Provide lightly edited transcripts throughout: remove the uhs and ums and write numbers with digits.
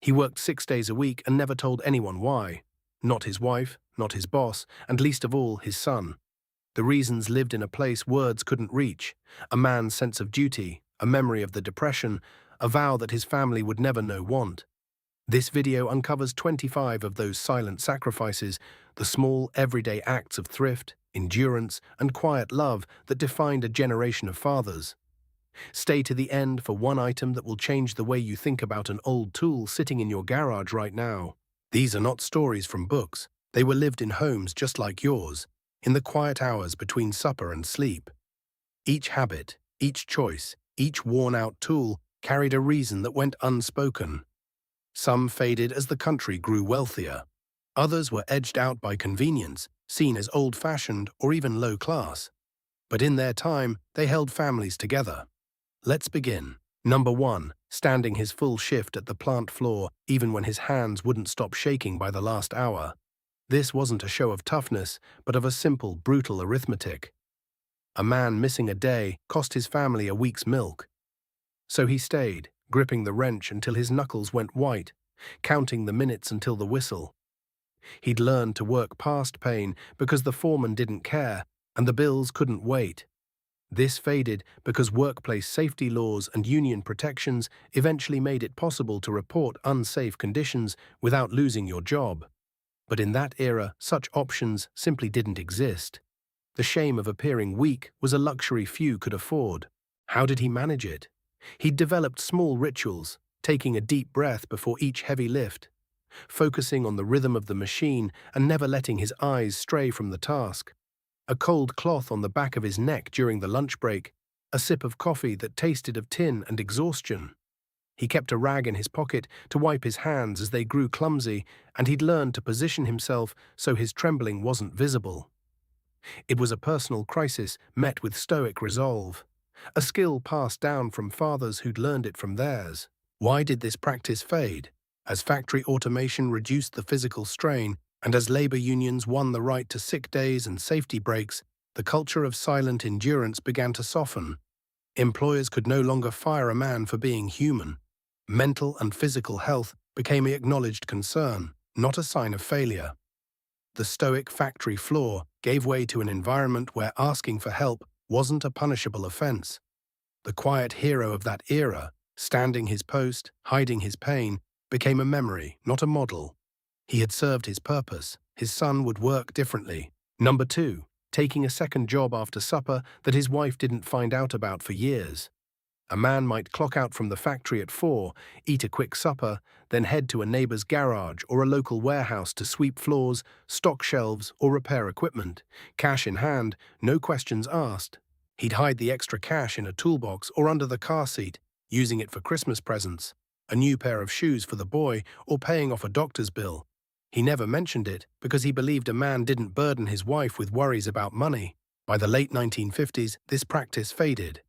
He worked 6 days a week and never told anyone why. Not his wife, not his boss, and least of all, his son. The reasons lived in a place words couldn't reach: a man's sense of duty, a memory of the depression, a vow that his family would never know want. This video uncovers 25 of those silent sacrifices, the small, everyday acts of thrift, endurance, and quiet love that defined a generation of fathers. Stay to the end for one item that will change the way you think about an old tool sitting in your garage right now. These are not stories from books. They were lived in homes just like yours, in the quiet hours between supper and sleep. Each habit, each choice, each worn-out tool carried a reason that went unspoken. Some faded as the country grew wealthier. Others were edged out by convenience, seen as old-fashioned or even low-class. But in their time, they held families together. Let's begin. Number 1. Standing his full shift at the plant floor even when his hands wouldn't stop shaking by the last hour. This wasn't a show of toughness, but of a simple, brutal arithmetic. A man missing a day cost his family a week's milk. So he stayed, gripping the wrench until his knuckles went white, counting the minutes until the whistle. He'd learned to work past pain because the foreman didn't care and the bills couldn't wait. This faded because workplace safety laws and union protections eventually made it possible to report unsafe conditions without losing your job. But in that era, such options simply didn't exist. The shame of appearing weak was a luxury few could afford. How did he manage it? He'd developed small rituals, taking a deep breath before each heavy lift, focusing on the rhythm of the machine and never letting his eyes stray from the task. A cold cloth on the back of his neck during the lunch break, a sip of coffee that tasted of tin and exhaustion. He kept a rag in his pocket to wipe his hands as they grew clumsy, and he'd learned to position himself so his trembling wasn't visible. It was a personal crisis met with stoic resolve, a skill passed down from fathers who'd learned it from theirs. Why did this practice fade? As factory automation reduced the physical strain, and as labor unions won the right to sick days and safety breaks, the culture of silent endurance began to soften. Employers could no longer fire a man for being human. Mental and physical health became an acknowledged concern, not a sign of failure. The stoic factory floor gave way to an environment where asking for help wasn't a punishable offense. The quiet hero of that era, standing his post, hiding his pain, became a memory, not a model. He had served his purpose. His son would work differently. Number 2. Taking a second job after supper that his wife didn't find out about for years. A man might clock out from the factory at 4, eat a quick supper, then head to a neighbor's garage or a local warehouse to sweep floors, stock shelves, or repair equipment. Cash in hand, no questions asked. He'd hide the extra cash in a toolbox or under the car seat, using it for Christmas presents, a new pair of shoes for the boy, or paying off a doctor's bill. He never mentioned it because he believed a man didn't burden his wife with worries about money. By the late 1950s, this practice faded.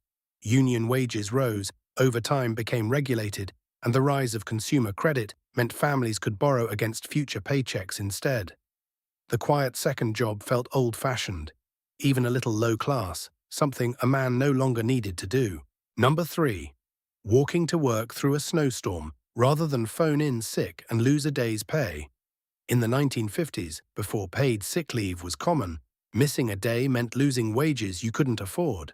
Union wages rose, overtime became regulated, and the rise of consumer credit meant families could borrow against future paychecks instead. The quiet second job felt old-fashioned, even a little low-class, something a man no longer needed to do. Number 3. Walking to work through a snowstorm rather than phone in sick and lose a day's pay. In the 1950s, before paid sick leave was common, missing a day meant losing wages you couldn't afford.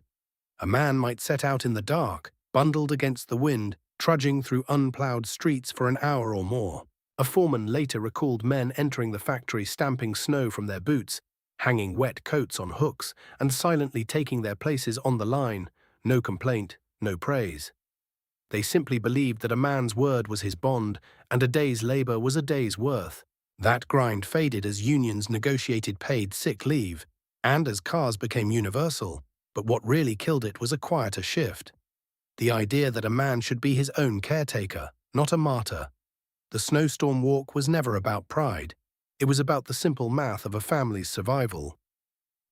A man might set out in the dark, bundled against the wind, trudging through unplowed streets for an hour or more. A foreman later recalled men entering the factory stamping snow from their boots, hanging wet coats on hooks, and silently taking their places on the line. No complaint, no praise. They simply believed that a man's word was his bond, and a day's labor was a day's worth. That grind faded as unions negotiated paid sick leave, and as cars became universal. But what really killed it was a quieter shift. The idea that a man should be his own caretaker, not a martyr. The snowstorm walk was never about pride. It was about the simple math of a family's survival.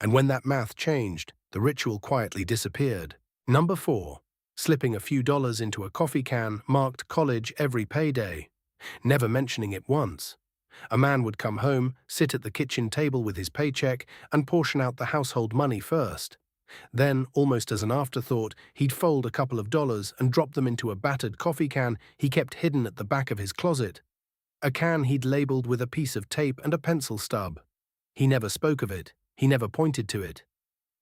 And when that math changed, the ritual quietly disappeared. Number 4. Slipping a few dollars into a coffee can marked college every payday, never mentioning it once. A man would come home, sit at the kitchen table with his paycheck, and portion out the household money first. Then, almost as an afterthought, he'd fold a couple of dollars and drop them into a battered coffee can he kept hidden at the back of his closet. A can he'd labeled with a piece of tape and a pencil stub. He never spoke of it. He never pointed to it.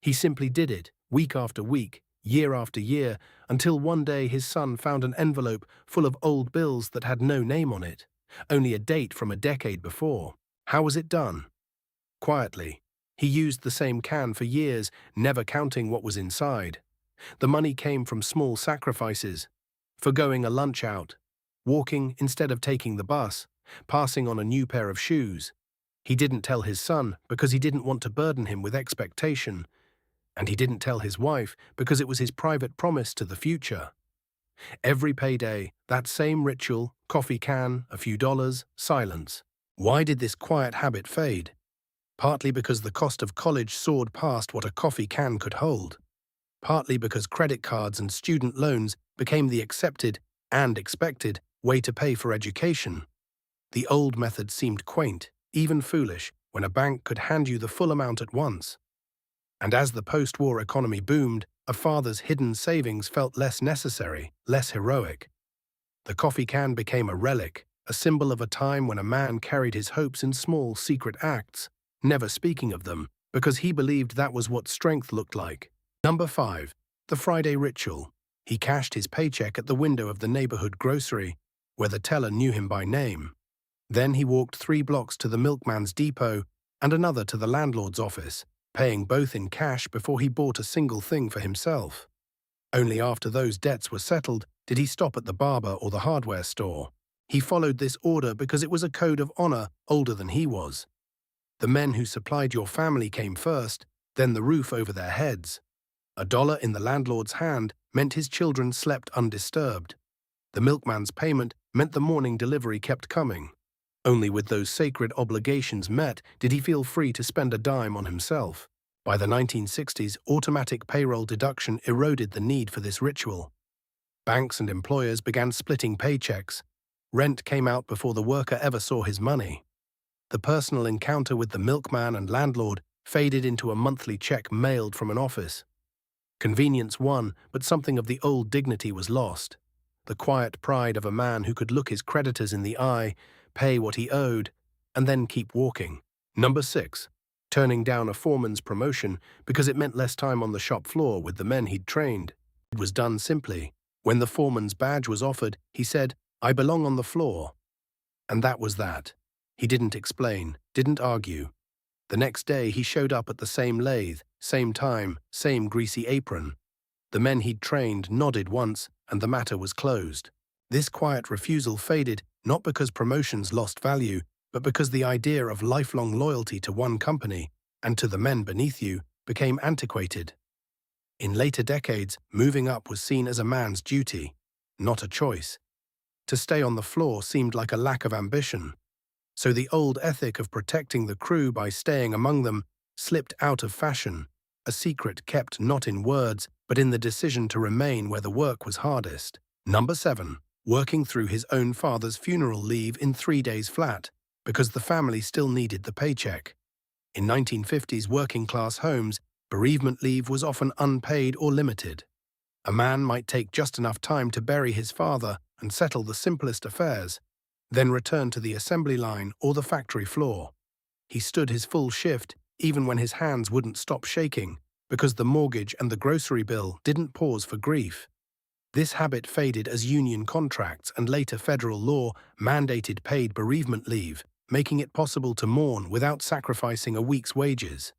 He simply did it, week after week, year after year, until one day his son found an envelope full of old bills that had no name on it, only a date from a decade before. How was it done? Quietly. He used the same can for years, never counting what was inside. The money came from small sacrifices, forgoing a lunch out, walking instead of taking the bus, passing on a new pair of shoes. He didn't tell his son because he didn't want to burden him with expectation, and he didn't tell his wife because it was his private promise to the future. Every payday, that same ritual, coffee can, a few dollars, silence. Why did this quiet habit fade? Partly because the cost of college soared past what a coffee can could hold. Partly because credit cards and student loans became the accepted and expected way to pay for education. The old method seemed quaint, even foolish, when a bank could hand you the full amount at once. And as the post-war economy boomed, a father's hidden savings felt less necessary, less heroic. The coffee can became a relic, a symbol of a time when a man carried his hopes in small, secret acts, never speaking of them, because he believed that was what strength looked like. Number 5. The Friday ritual. He cashed his paycheck at the window of the neighborhood grocery, where the teller knew him by name. Then he walked 3 blocks to the milkman's depot and another to the landlord's office, paying both in cash before he bought a single thing for himself. Only after those debts were settled did he stop at the barber or the hardware store. He followed this order because it was a code of honor older than he was. The men who supplied your family came first, then the roof over their heads. $1 in the landlord's hand meant his children slept undisturbed. The milkman's payment meant the morning delivery kept coming. Only with those sacred obligations met did he feel free to spend a dime on himself. By the 1960s, automatic payroll deduction eroded the need for this ritual. Banks and employers began splitting paychecks. Rent came out before the worker ever saw his money. The personal encounter with the milkman and landlord faded into a monthly check mailed from an office. Convenience won, but something of the old dignity was lost. The quiet pride of a man who could look his creditors in the eye, pay what he owed, and then keep walking. Number 6. Turning down a foreman's promotion because it meant less time on the shop floor with the men he'd trained. It was done simply. When the foreman's badge was offered, he said, "I belong on the floor." And that was that. He didn't explain, didn't argue. The next day he showed up at the same lathe, same time, same greasy apron. The men he'd trained nodded once, and the matter was closed. This quiet refusal faded not because promotions lost value, but because the idea of lifelong loyalty to one company, and to the men beneath you, became antiquated. In later decades, moving up was seen as a man's duty, not a choice. To stay on the floor seemed like a lack of ambition. So the old ethic of protecting the crew by staying among them slipped out of fashion, a secret kept not in words, but in the decision to remain where the work was hardest. Number 7. Working through his own father's funeral leave in 3 days flat, because the family still needed the paycheck. In 1950s working-class homes, bereavement leave was often unpaid or limited. A man might take just enough time to bury his father and settle the simplest affairs, then return to the assembly line or the factory floor. He stood his full shift even when his hands wouldn't stop shaking, because the mortgage and the grocery bill didn't pause for grief. This habit faded as union contracts and later federal law mandated paid bereavement leave, making it possible to mourn without sacrificing a week's wages.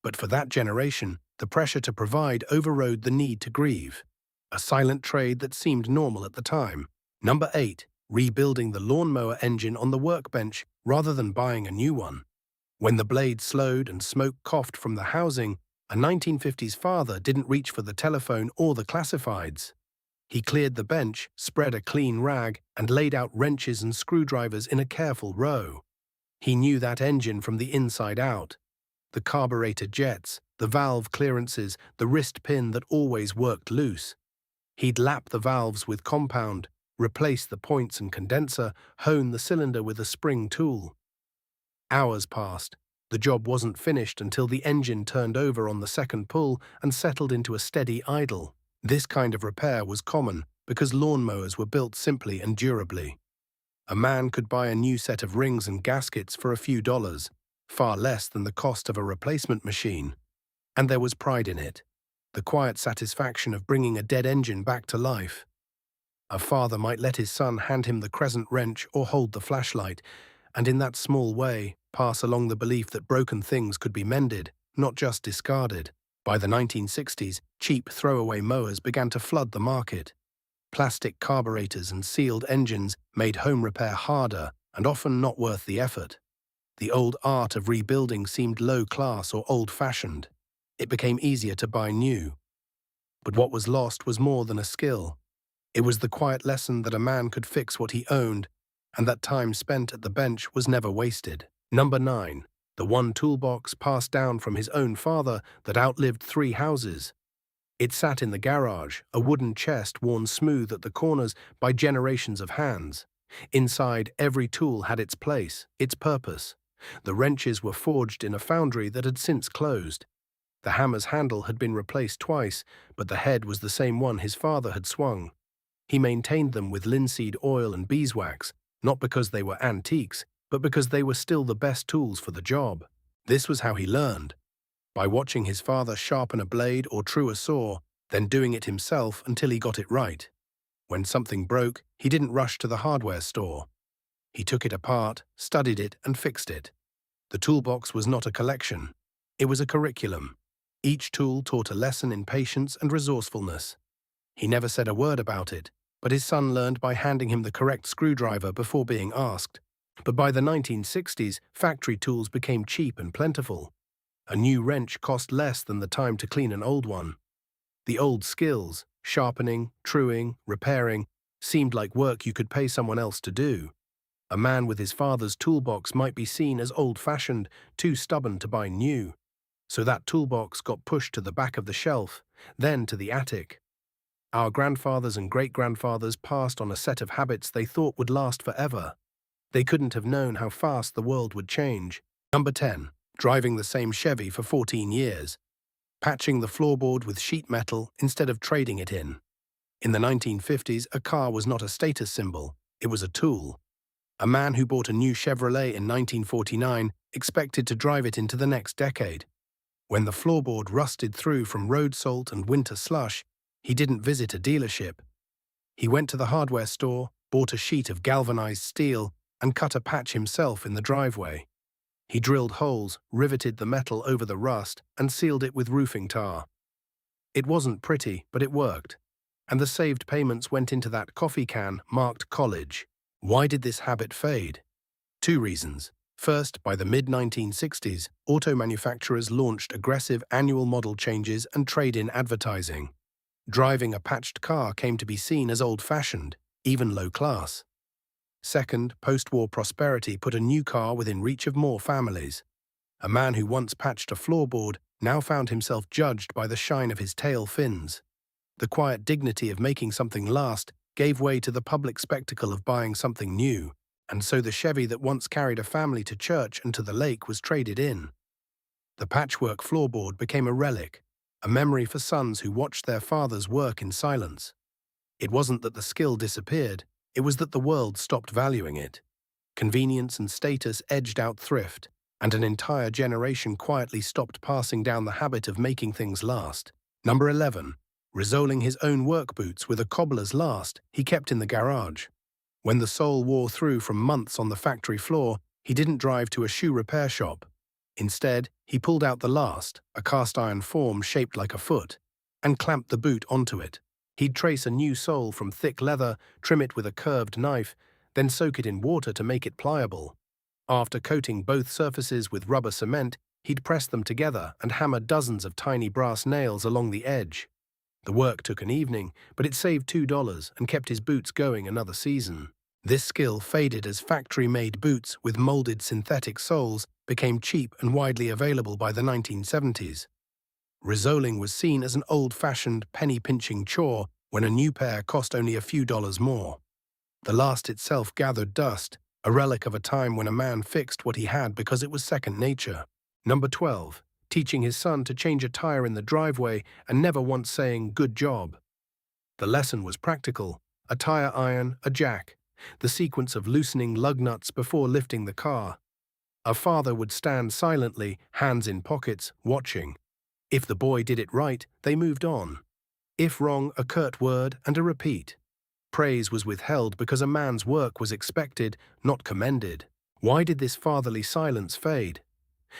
But for that generation, the pressure to provide overrode the need to grieve, a silent trade that seemed normal at the time. Number 8. Rebuilding the lawnmower engine on the workbench rather than buying a new one. When the blade slowed and smoke coughed from the housing, a 1950s father didn't reach for the telephone or the classifieds. He cleared the bench, spread a clean rag, and laid out wrenches and screwdrivers in a careful row. He knew that engine from the inside out. The carburetor jets, the valve clearances, the wrist pin that always worked loose. He'd lap the valves with compound, replace the points and condenser, hone the cylinder with a spring tool. Hours passed. The job wasn't finished until the engine turned over on the second pull and settled into a steady idle. This kind of repair was common because lawnmowers were built simply and durably. A man could buy a new set of rings and gaskets for a few dollars, far less than the cost of a replacement machine. And there was pride in it, the quiet satisfaction of bringing a dead engine back to life. A father might let his son hand him the crescent wrench or hold the flashlight, and in that small way pass along the belief that broken things could be mended, not just discarded. By the 1960s, cheap throwaway mowers began to flood the market. Plastic carburetors and sealed engines made home repair harder and often not worth the effort. The old art of rebuilding seemed low class or old-fashioned. It became easier to buy new. But what was lost was more than a skill. It was the quiet lesson that a man could fix what he owned, and that time spent at the bench was never wasted. Number 9. The one toolbox passed down from his own father that outlived 3 houses. It sat in the garage, a wooden chest worn smooth at the corners by generations of hands. Inside, every tool had its place, its purpose. The wrenches were forged in a foundry that had since closed. The hammer's handle had been replaced twice, but the head was the same one his father had swung. He maintained them with linseed oil and beeswax, not because they were antiques, but because they were still the best tools for the job. This was how he learned, by watching his father sharpen a blade or true a saw, then doing it himself until he got it right. When something broke, he didn't rush to the hardware store. He took it apart, studied it, and fixed it. The toolbox was not a collection. It was a curriculum. Each tool taught a lesson in patience and resourcefulness. He never said a word about it, but his son learned by handing him the correct screwdriver before being asked. But by the 1960s, factory tools became cheap and plentiful. A new wrench cost less than the time to clean an old one. The old skills, sharpening, truing, repairing, seemed like work you could pay someone else to do. A man with his father's toolbox might be seen as old-fashioned, too stubborn to buy new. So that toolbox got pushed to the back of the shelf, then to the attic. Our grandfathers and great-grandfathers passed on a set of habits they thought would last forever. They couldn't have known how fast the world would change. Number 10. Driving the same Chevy for 14 years. Patching the floorboard with sheet metal instead of trading it in. In the 1950s, a car was not a status symbol, it was a tool. A man who bought a new Chevrolet in 1949 expected to drive it into the next decade. When the floorboard rusted through from road salt and winter slush, he didn't visit a dealership. He went to the hardware store, bought a sheet of galvanized steel, and cut a patch himself in the driveway. He drilled holes, riveted the metal over the rust, and sealed it with roofing tar. It wasn't pretty, but it worked. And the saved payments went into that coffee can marked college. Why did this habit fade? 2 reasons. First, by the mid-1960s, auto manufacturers launched aggressive annual model changes and trade-in advertising. Driving a patched car came to be seen as old-fashioned, even low-class. Second, post-war prosperity put a new car within reach of more families. A man who once patched a floorboard now found himself judged by the shine of his tail fins. The quiet dignity of making something last gave way to the public spectacle of buying something new, and so the Chevy that once carried a family to church and to the lake was traded in. The patchwork floorboard became a relic, a memory for sons who watched their fathers work in silence. It wasn't that the skill disappeared, it was that the world stopped valuing it. Convenience and status edged out thrift, and an entire generation quietly stopped passing down the habit of making things last. Number 11. Resoling his own work boots with a cobbler's last he kept in the garage. When the sole wore through from months on the factory floor, he didn't drive to a shoe repair shop. Instead, he pulled out the last, a cast-iron form shaped like a foot, and clamped the boot onto it. He'd trace a new sole from thick leather, trim it with a curved knife, then soak it in water to make it pliable. After coating both surfaces with rubber cement, he'd press them together and hammer dozens of tiny brass nails along the edge. The work took an evening, but it saved $2 and kept his boots going another season. This skill faded as factory-made boots with molded synthetic soles became cheap and widely available by the 1970s. Resoling was seen as an old-fashioned, penny-pinching chore when a new pair cost only a few dollars more. The last itself gathered dust, a relic of a time when a man fixed what he had because it was second nature. Number 12. Teaching his son to change a tire in the driveway and never once saying, "Good job." The lesson was practical. A tire iron, a jack. The sequence of loosening lug nuts before lifting the car. A father would stand silently, hands in pockets, watching. If the boy did it right, they moved on. If wrong, a curt word and a repeat. Praise was withheld because a man's work was expected, not commended. Why did this fatherly silence fade?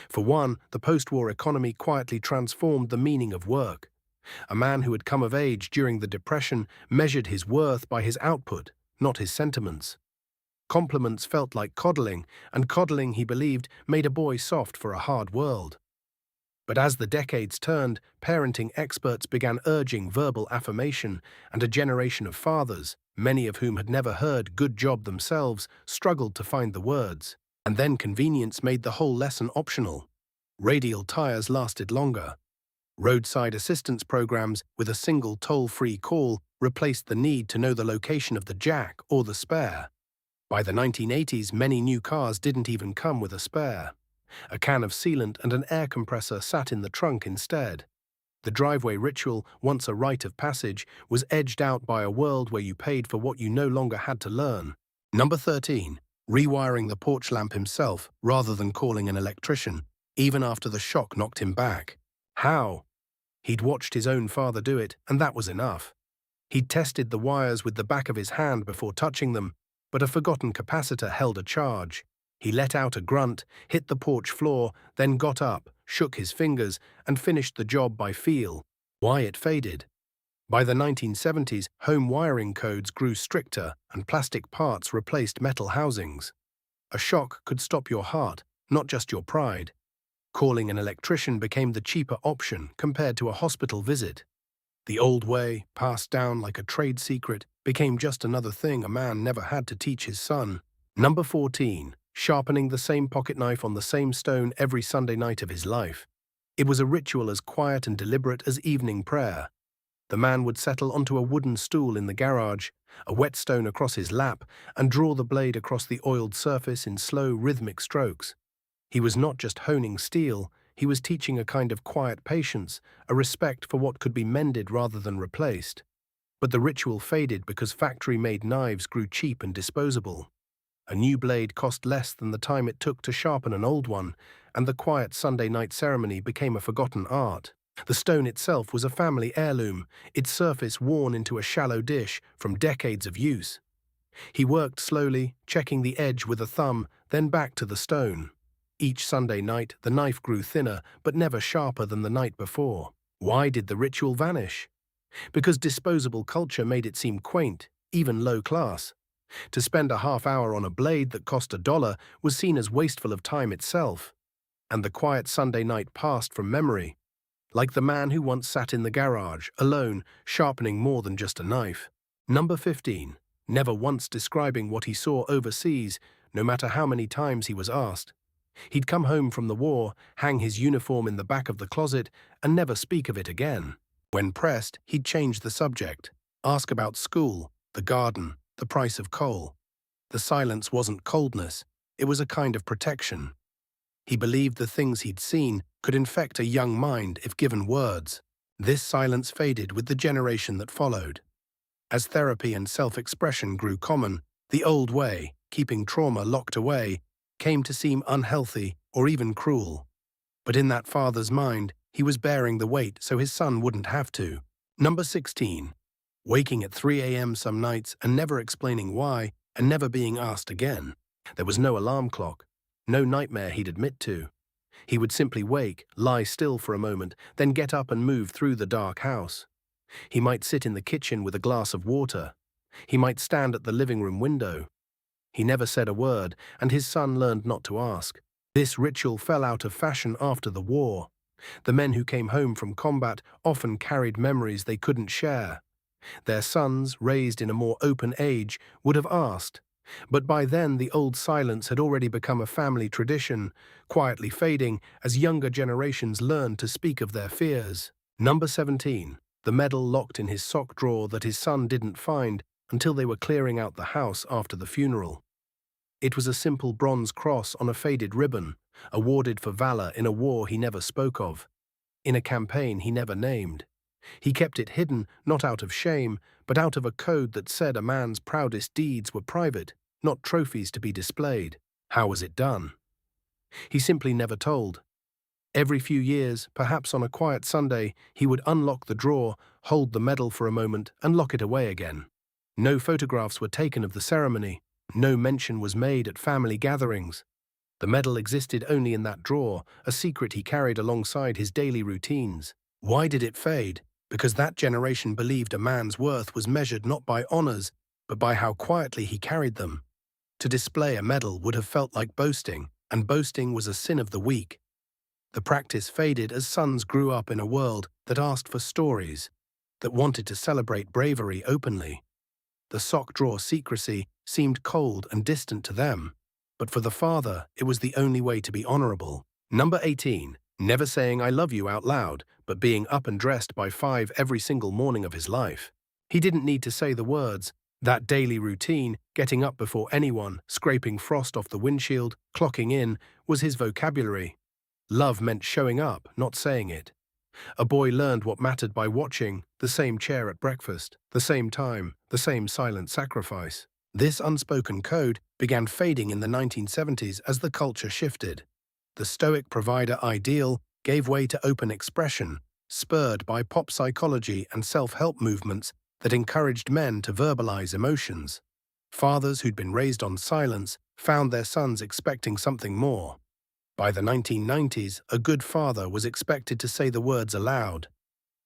For one, the post-war economy quietly transformed the meaning of work. A man who had come of age during the Depression measured his worth by his output, not his sentiments. Compliments felt like coddling, and coddling, he believed, made a boy soft for a hard world. But as the decades turned, parenting experts began urging verbal affirmation, and a generation of fathers, many of whom had never heard "good job" themselves, struggled to find the words. And then convenience made the whole lesson optional. Radial tires lasted longer. Roadside assistance programs with a single toll-free call replaced the need to know the location of the jack or the spare. By the 1980s, many new cars didn't even come with a spare. A can of sealant and an air compressor sat in the trunk instead. The driveway ritual, once a rite of passage, was edged out by a world where you paid for what you no longer had to learn. Number 13. Rewiring the porch lamp himself rather than calling an electrician, even after the shock knocked him back. How? He'd watched his own father do it, and that was enough. He'd tested the wires with the back of his hand before touching them, but a forgotten capacitor held a charge. He let out a grunt, hit the porch floor, then got up, shook his fingers, and finished the job by feel. Why it faded? By the 1970s, home wiring codes grew stricter and plastic parts replaced metal housings. A shock could stop your heart, not just your pride. Calling an electrician became the cheaper option compared to a hospital visit. The old way, passed down like a trade secret, became just another thing a man never had to teach his son. Number 14. Sharpening the same pocketknife on the same stone every Sunday night of his life. It was a ritual as quiet and deliberate as evening prayer. The man would settle onto a wooden stool in the garage, a whetstone across his lap, and draw the blade across the oiled surface in slow, rhythmic strokes. He was not just honing steel, he was teaching a kind of quiet patience, a respect for what could be mended rather than replaced. But the ritual faded because factory-made knives grew cheap and disposable. A new blade cost less than the time it took to sharpen an old one, and the quiet Sunday night ceremony became a forgotten art. The stone itself was a family heirloom, its surface worn into a shallow dish from decades of use. He worked slowly, checking the edge with a thumb, then back to the stone. Each Sunday night, the knife grew thinner, but never sharper than the night before. Why did the ritual vanish? Because disposable culture made it seem quaint, even low class. To spend a half hour on a blade that cost $1 was seen as wasteful of time itself. And the quiet Sunday night passed from memory. Like the man who once sat in the garage, alone, sharpening more than just a knife. Number 15. Never once describing what he saw overseas, no matter how many times he was asked. He'd come home from the war, hang his uniform in the back of the closet, and never speak of it again. When pressed, he'd change the subject, ask about school, the garden, the price of coal. The silence wasn't coldness, it was a kind of protection. He believed the things he'd seen could infect a young mind if given words. This silence faded with the generation that followed. As therapy and self-expression grew common, the old way, keeping trauma locked away, came to seem unhealthy or even cruel. But in that father's mind, he was bearing the weight so his son wouldn't have to. Number 16. Waking at 3 a.m. some nights and never explaining why, and never being asked again. There was no alarm clock, no nightmare he'd admit to. He would simply wake, lie still for a moment, then get up and move through the dark house. He might sit in the kitchen with a glass of water. He might stand at the living room window. He never said a word, and his son learned not to ask. This ritual fell out of fashion after the war. The men who came home from combat often carried memories they couldn't share. Their sons, raised in a more open age, would have asked. But by then the old silence had already become a family tradition, quietly fading as younger generations learned to speak of their fears. Number 17. The medal locked in his sock drawer that his son didn't find until they were clearing out the house after the funeral. It was a simple bronze cross on a faded ribbon, awarded for valor in a war he never spoke of, in a campaign he never named. He kept it hidden, not out of shame, but out of a code that said a man's proudest deeds were private, not trophies to be displayed. How was it done? He simply never told. Every few years, perhaps on a quiet Sunday, he would unlock the drawer, hold the medal for a moment, and lock it away again. No photographs were taken of the ceremony. No mention was made at family gatherings. The medal existed only in that drawer, a secret he carried alongside his daily routines. Why did it fade? Because that generation believed a man's worth was measured not by honors, but by how quietly he carried them. To display a medal would have felt like boasting, and boasting was a sin of the weak. The practice faded as sons grew up in a world that asked for stories, that wanted to celebrate bravery openly. The sock drawer secrecy seemed cold and distant to them, but for the father, it was the only way to be honorable. Number 18. Never saying I love you out loud, but being up and dressed by 5 every single morning of his life. He didn't need to say the words. That daily routine, getting up before anyone, scraping frost off the windshield, clocking in, was his vocabulary. Love meant showing up, not saying it. A boy learned what mattered by watching, the same chair at breakfast, the same time, the same silent sacrifice. This unspoken code began fading in the 1970s as the culture shifted. The stoic provider ideal gave way to open expression, spurred by pop psychology and self-help movements that encouraged men to verbalize emotions. Fathers who'd been raised on silence found their sons expecting something more. By the 1990s, a good father was expected to say the words aloud,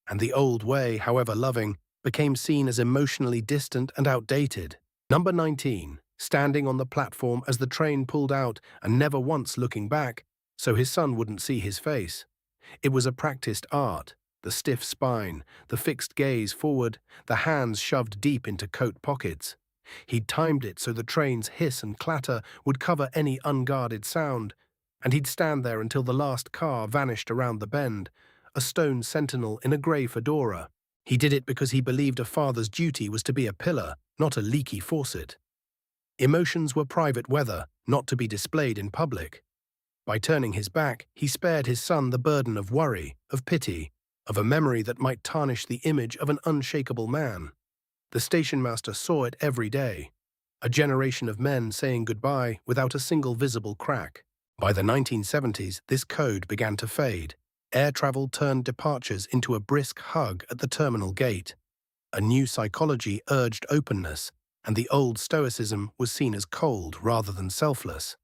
and the old way, however loving, became seen as emotionally distant and outdated. Number 19. Standing on the platform as the train pulled out and never once looking back, so his son wouldn't see his face. It was a practiced art, the stiff spine, the fixed gaze forward, the hands shoved deep into coat pockets. He'd timed it so the train's hiss and clatter would cover any unguarded sound, and he'd stand there until the last car vanished around the bend, a stone sentinel in a grey fedora. He did it because he believed a father's duty was to be a pillar, not a leaky faucet. Emotions were private weather, not to be displayed in public. By turning his back, he spared his son the burden of worry, of pity, of a memory that might tarnish the image of an unshakable man. The stationmaster saw it every day. A generation of men saying goodbye without a single visible crack. By the 1970s, this code began to fade. Air travel turned departures into a brisk hug at the terminal gate. A new psychology urged openness, and the old stoicism was seen as cold rather than selfless.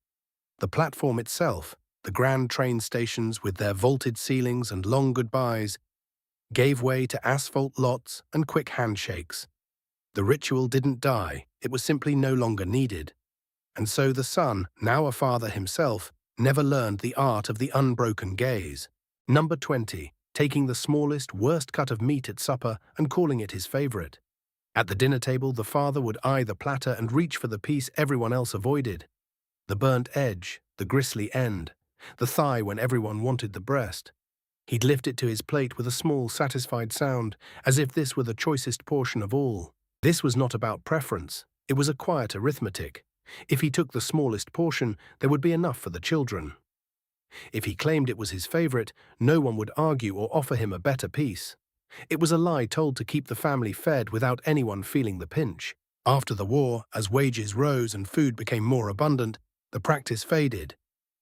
The platform itself, the grand train stations with their vaulted ceilings and long goodbyes, gave way to asphalt lots and quick handshakes. The ritual didn't die, it was simply no longer needed. And so the son, now a father himself, never learned the art of the unbroken gaze. Number 20. Taking the smallest, worst cut of meat at supper and calling it his favorite. At the dinner table, the father would eye the platter and reach for the piece everyone else avoided. The burnt edge, the gristly end, the thigh when everyone wanted the breast. He'd lift it to his plate with a small, satisfied sound, as if this were the choicest portion of all. This was not about preference, it was a quiet arithmetic. If he took the smallest portion, there would be enough for the children. If he claimed it was his favorite, no one would argue or offer him a better piece. It was a lie told to keep the family fed without anyone feeling the pinch. After the war, as wages rose and food became more abundant, the practice faded.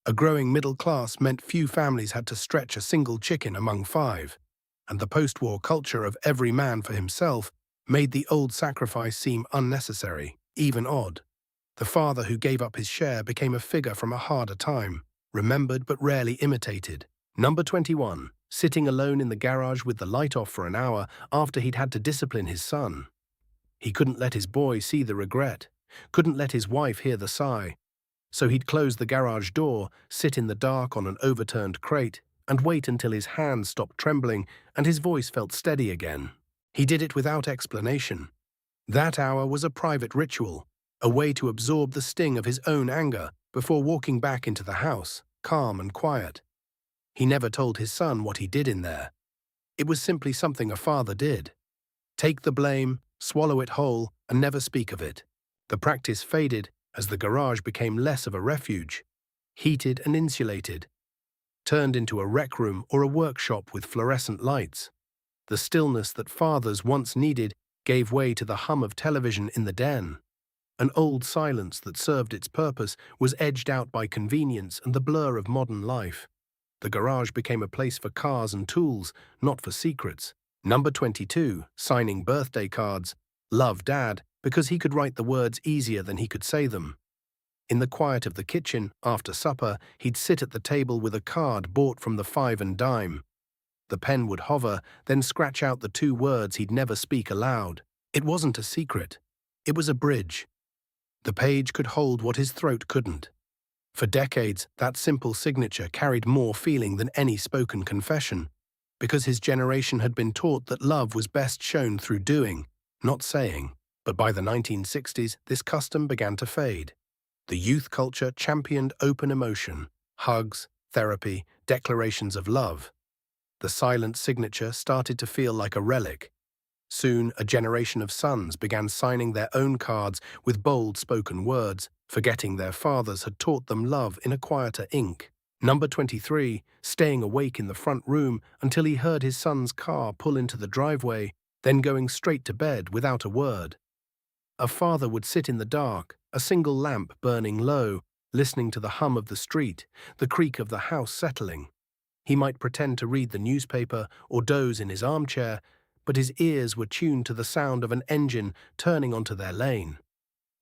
A growing middle class meant few families had to stretch a single chicken among 5, and the post-war culture of every man for himself made the old sacrifice seem unnecessary, even odd. The father who gave up his share became a figure from a harder time, remembered but rarely imitated. Number 21. Sitting alone in the garage with the light off for an hour after he'd had to discipline his son. He couldn't let his boy see the regret, couldn't let his wife hear the sigh. So he'd close the garage door, sit in the dark on an overturned crate, and wait until his hands stopped trembling and his voice felt steady again. He did it without explanation. That hour was a private ritual, a way to absorb the sting of his own anger before walking back into the house, calm and quiet. He never told his son what he did in there. It was simply something a father did. Take the blame, swallow it whole, and never speak of it. The practice faded as the garage became less of a refuge, heated and insulated, turned into a rec room or a workshop with fluorescent lights. The stillness that fathers once needed gave way to the hum of television in the den. An old silence that served its purpose was edged out by convenience and the blur of modern life. The garage became a place for cars and tools, not for secrets. Number 22, signing birthday cards. Love Dad, because he could write the words easier than he could say them. In the quiet of the kitchen, after supper, he'd sit at the table with a card bought from the Five and Dime. The pen would hover, then scratch out the two words he'd never speak aloud. It wasn't a secret. It was a bridge. The page could hold what his throat couldn't. For decades, that simple signature carried more feeling than any spoken confession, because his generation had been taught that love was best shown through doing, not saying. But by the 1960s, this custom began to fade. The youth culture championed open emotion, hugs, therapy, declarations of love. The silent signature started to feel like a relic. Soon, a generation of sons began signing their own cards with bold spoken words, forgetting their fathers had taught them love in a quieter ink. Number 23, staying awake in the front room until he heard his son's car pull into the driveway, then going straight to bed without a word. A father would sit in the dark, a single lamp burning low, listening to the hum of the street, the creak of the house settling. He might pretend to read the newspaper or doze in his armchair, but his ears were tuned to the sound of an engine turning onto their lane.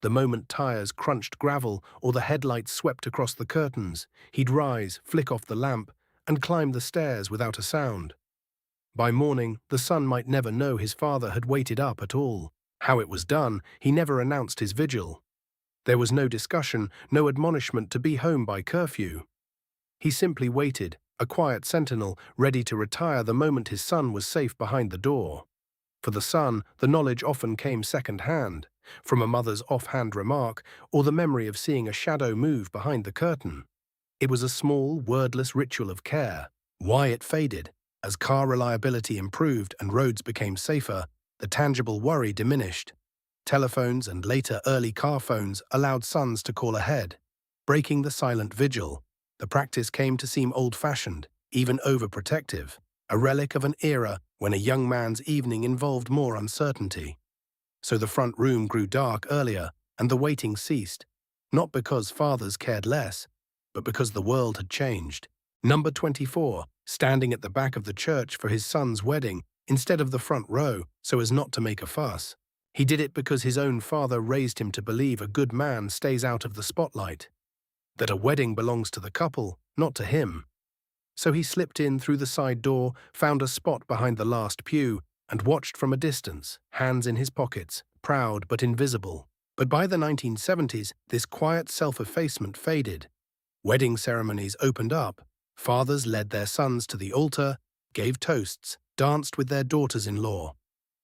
The moment tires crunched gravel or the headlights swept across the curtains, he'd rise, flick off the lamp, and climb the stairs without a sound. By morning, the son might never know his father had waited up at all. How it was done, he never announced his vigil. There was no discussion, no admonishment to be home by curfew. He simply waited, a quiet sentinel, ready to retire the moment his son was safe behind the door. For the son, the knowledge often came second-hand, from a mother's offhand remark or the memory of seeing a shadow move behind the curtain. It was a small, wordless ritual of care. Why it faded? As car reliability improved and roads became safer, the tangible worry diminished. Telephones and later early car phones allowed sons to call ahead, breaking the silent vigil. The practice came to seem old-fashioned, even overprotective, a relic of an era when a young man's evening involved more uncertainty. So the front room grew dark earlier, and the waiting ceased, not because fathers cared less, but because the world had changed. Number 24, standing at the back of the church for his son's wedding instead of the front row so as not to make a fuss. He did it because his own father raised him to believe a good man stays out of the spotlight, that a wedding belongs to the couple, not to him. So he slipped in through the side door, found a spot behind the last pew, and watched from a distance, hands in his pockets, proud but invisible. But by the 1970s, this quiet self-effacement faded. Wedding ceremonies opened up. Fathers led their sons to the altar, gave toasts, danced with their daughters-in-law.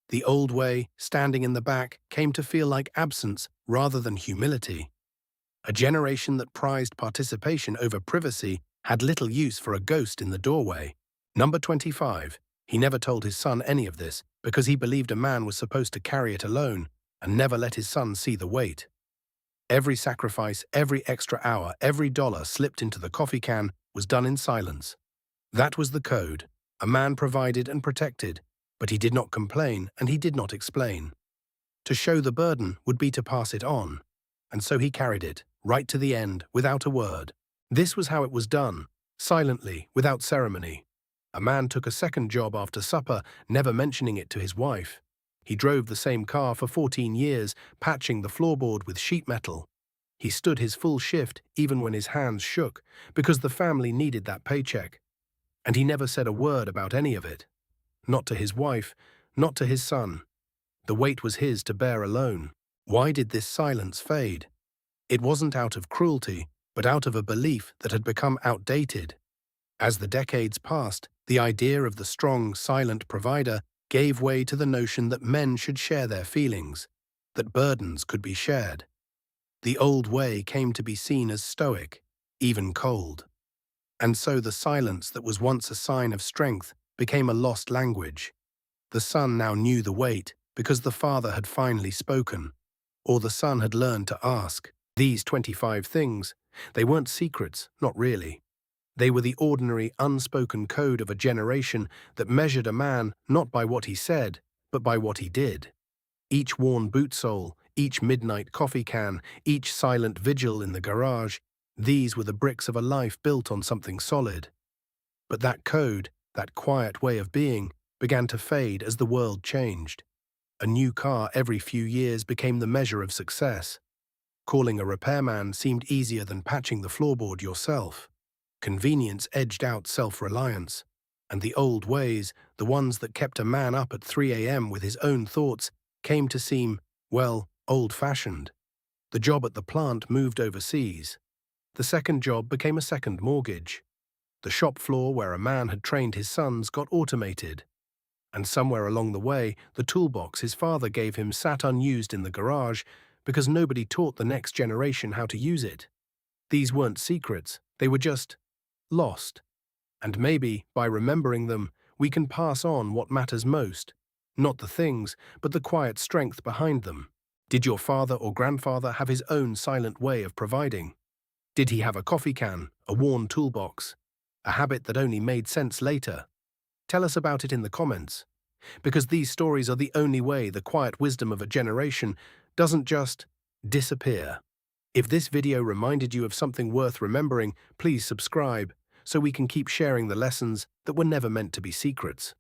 The old way, standing in the back, came to feel like absence rather than humility. A generation that prized participation over privacy had little use for a ghost in the doorway. Number 25. He never told his son any of this because he believed a man was supposed to carry it alone and never let his son see the weight. Every sacrifice, every extra hour, every dollar slipped into the coffee can was done in silence. That was the code. A man provided and protected, but he did not complain and he did not explain. To show the burden would be to pass it on, and so he carried it, right to the end, without a word. This was how it was done, silently, without ceremony. A man took a second job after supper, never mentioning it to his wife. He drove the same car for 14 years, patching the floorboard with sheet metal. He stood his full shift even when his hands shook, because the family needed that paycheck. And he never said a word about any of it. Not to his wife, not to his son. The weight was his to bear alone. Why did this silence fade? It wasn't out of cruelty, but out of a belief that had become outdated. As the decades passed, the idea of the strong, silent provider gave way to the notion that men should share their feelings, that burdens could be shared. The old way came to be seen as stoic, even cold. And so the silence that was once a sign of strength became a lost language. The son now knew the weight because the father had finally spoken, or the son had learned to ask. These 25 things, they weren't secrets, not really. They were the ordinary, unspoken code of a generation that measured a man not by what he said, but by what he did. Each worn boot sole, each midnight coffee can, each silent vigil in the garage, these were the bricks of a life built on something solid. But that code, that quiet way of being, began to fade as the world changed. A new car every few years became the measure of success. Calling a repairman seemed easier than patching the floorboard yourself. Convenience edged out self-reliance. And the old ways, the ones that kept a man up at 3 a.m. with his own thoughts, came to seem, well, old-fashioned. The job at the plant moved overseas. The second job became a second mortgage. The shop floor where a man had trained his sons got automated. And somewhere along the way, the toolbox his father gave him sat unused in the garage because nobody taught the next generation how to use it. These weren't secrets, they were just lost. And maybe, by remembering them, we can pass on what matters most. Not the things, but the quiet strength behind them. Did your father or grandfather have his own silent way of providing? Did he have a coffee can, a worn toolbox, a habit that only made sense later? Tell us about it in the comments, because these stories are the only way the quiet wisdom of a generation doesn't just disappear. If this video reminded you of something worth remembering, please subscribe so we can keep sharing the lessons that were never meant to be secrets.